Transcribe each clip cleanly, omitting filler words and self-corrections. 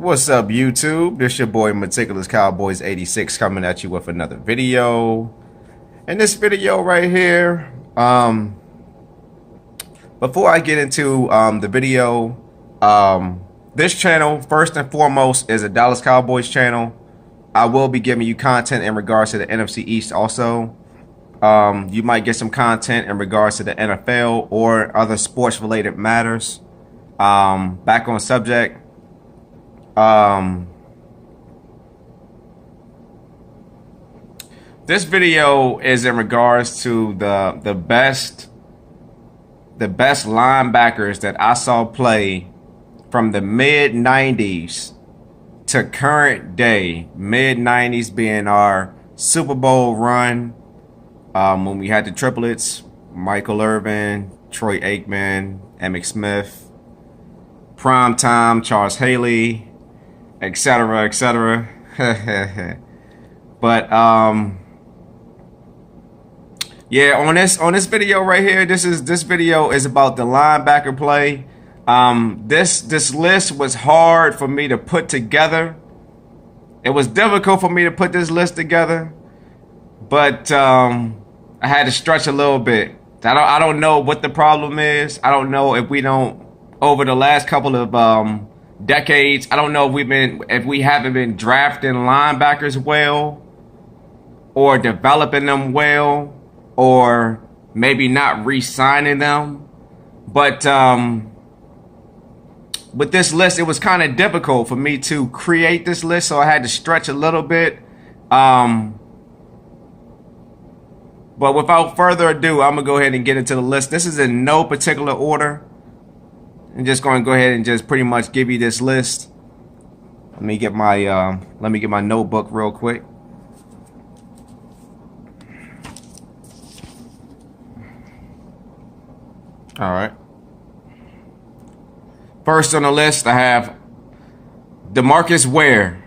What's up, YouTube? This your boy Meticulous Cowboys 86 coming at you with another video. In this video right here, before I get into the video, this channel first and foremost is a Dallas Cowboys channel. I will be giving you content in regards to the NFC East also. You might get some content in regards to the NFL or other sports related matters. Back on subject. This video is in regards to the best linebackers that I saw play from the mid 90s to current day. Mid 90s being our Super Bowl run, when we had the triplets, Michael Irvin, Troy Aikman, Emmitt Smith, prime time Charles Haley, etc., etc. But yeah, on this video right here, this video is about the linebacker play. This list was hard for me to put together. It was difficult for me to put this list together, but I had to stretch a little bit. I don't know what the problem is. I don't know if we don't, over the last couple of decades, I don't know if we haven't been drafting linebackers well, or developing them well, or maybe not re-signing them. But with this list, it was kind of difficult for me to create this list, so I had to stretch a little bit. But without further ado, I'm gonna go ahead and get into the list. This is in no particular order. I'm just going to go ahead and just pretty much give you this list. Let me get my notebook real quick. All right. First on the list, I have DeMarcus Ware.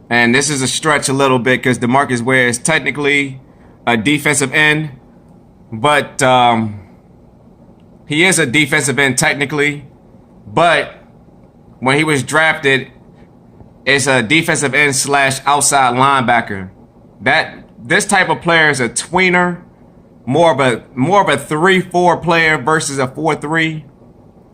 And this is a stretch a little bit because DeMarcus Ware is technically a defensive end, but he is a defensive end technically, but when he was drafted, it's a defensive end / outside linebacker. This type of player is a tweener, more of a 3-4 player versus a 4-3.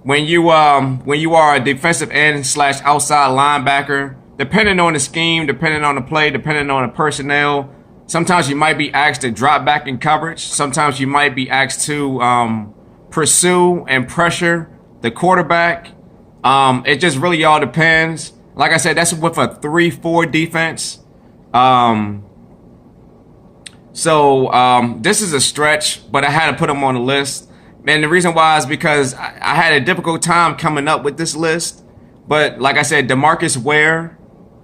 When you are a defensive end / outside linebacker, depending on the scheme, depending on the play, depending on the personnel, sometimes you might be asked to drop back in coverage. Sometimes you might be asked to pursue and pressure the quarterback. It just really all depends. Like I said, that's with a 3-4 defense. So this is a stretch, but I had to put him on the list. And the reason why is because I had a difficult time coming up with this list. But like I said, DeMarcus Ware,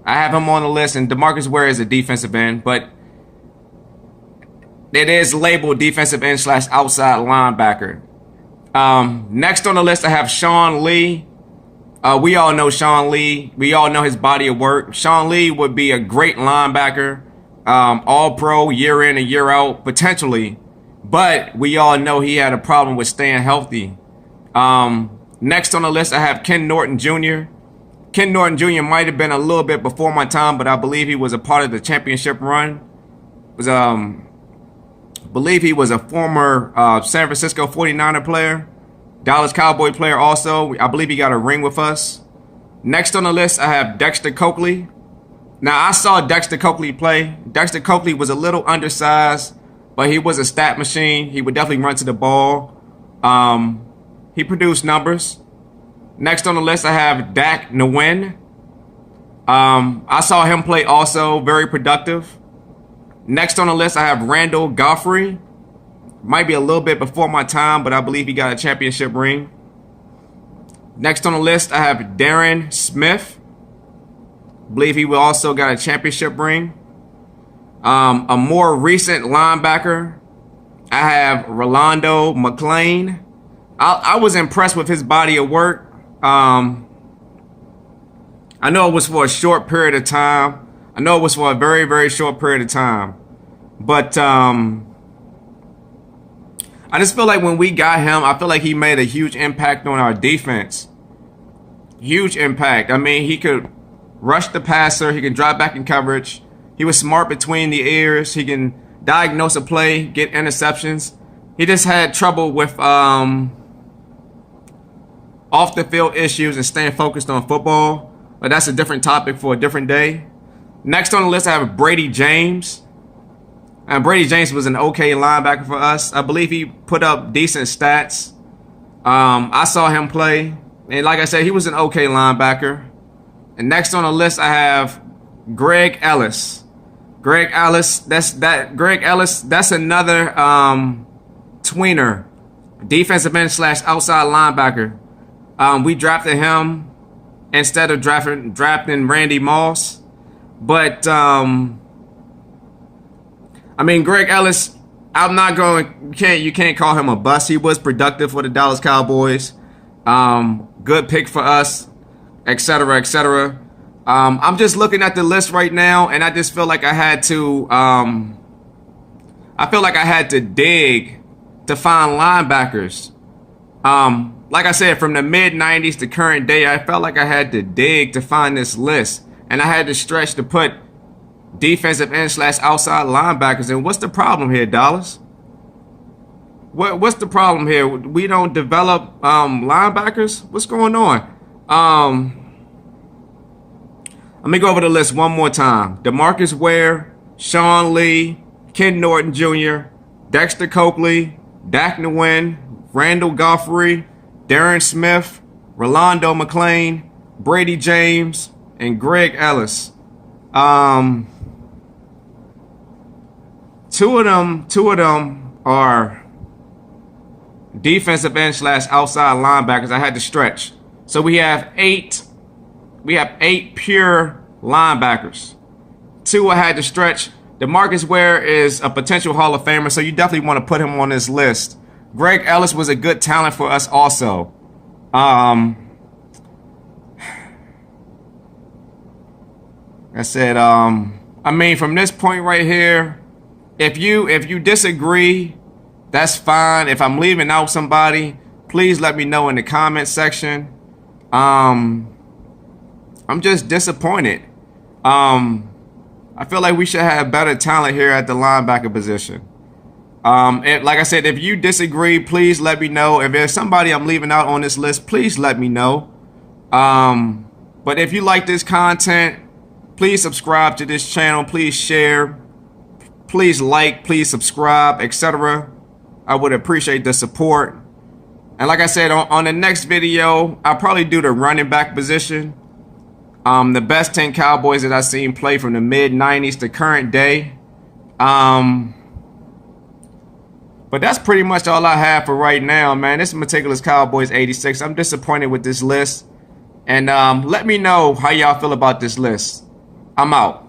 I have him on the list, and DeMarcus Ware is a defensive end, but it is labeled defensive end / outside linebacker. Next on the list, I have Shawn Lee. We all know Shawn Lee. We all know his body of work. Shawn Lee would be a great linebacker, all pro year in and year out, potentially. But we all know he had a problem with staying healthy. Next on the list, I have Ken Norton Jr. Ken Norton Jr. might have been a little bit before my time, but I believe he was a part of the championship run. Believe he was a former San Francisco 49er player, Dallas Cowboy player also. I believe he got a ring with us. Next on the list, I have Dexter Coakley. Now, I saw Dexter Coakley play. Dexter Coakley was a little undersized, but he was a stat machine. He would definitely run to the ball. He produced numbers. Next on the list, I have Dak Nguyen. I saw him play also, very productive. Next on the list, I have Randall Goffrey. Might be a little bit before my time, but I believe he got a championship ring. Next on the list, I have Darren Smith. Believe he also got a championship ring. A more recent linebacker, I have Rolando McClain. I was impressed with his body of work. I know it was for a short period of time. I know it was for a very, very short period of time. But I just feel like when we got him, I feel like he made a huge impact on our defense. Huge impact. I mean, he could rush the passer. He can drop back in coverage. He was smart between the ears. He can diagnose a play, get interceptions. He just had trouble with off the field issues and staying focused on football. But that's a different topic for a different day. Next on the list, I have Brady James. And Brady James was an okay linebacker for us. I believe he put up decent stats. I saw him play. And like I said, he was an okay linebacker. And next on the list, I have Greg Ellis. Greg Ellis, that's another tweener, defensive end / outside linebacker. We drafted him instead of drafting Randy Moss. But I mean, Greg Ellis, I'm not going. You can't call him a bust. He was productive for the Dallas Cowboys. Good pick for us, etc., etc. I'm just looking at the list right now, and I just feel like I had to. I feel like I had to dig to find linebackers. Like I said, from the mid '90s to current day, I felt like I had to dig to find this list, and I had to stretch to put defensive end / outside linebackers. And what's the problem here, Dallas? What's the problem here? We don't develop linebackers? What's going on? Let me go over the list one more time. DeMarcus Ware, Shawn Lee, Ken Norton Jr., Dexter Coakley, Dak Nguyen, Randall Goffrey, Darren Smith, Rolando McClain, Brady James, and Greg Ellis. Two of them are defensive end / outside linebackers. I had to stretch. So we have eight pure linebackers. 2 I had to stretch. DeMarcus Ware is a potential Hall of Famer, so you definitely want to put him on this list. Greg Ellis was a good talent for us also. I said, I mean, from this point right here, if you disagree, that's fine. If I'm leaving out somebody, please let me know in the comment section. I'm just disappointed. I feel like we should have better talent here at the linebacker position. Like I said, if you disagree, please let me know. If there's somebody I'm leaving out on this list, please let me know. But if you like this content, please subscribe to this channel. Please share. Please like. Please subscribe, etc. I would appreciate the support. And like I said, on the next video, I'll probably do the running back position. The best 10 Cowboys that I've seen play from the mid '90s to current day. But that's pretty much all I have for right now, man. This is Meticulous Cowboys 86. I'm disappointed with this list. And let me know how y'all feel about this list. I'm out.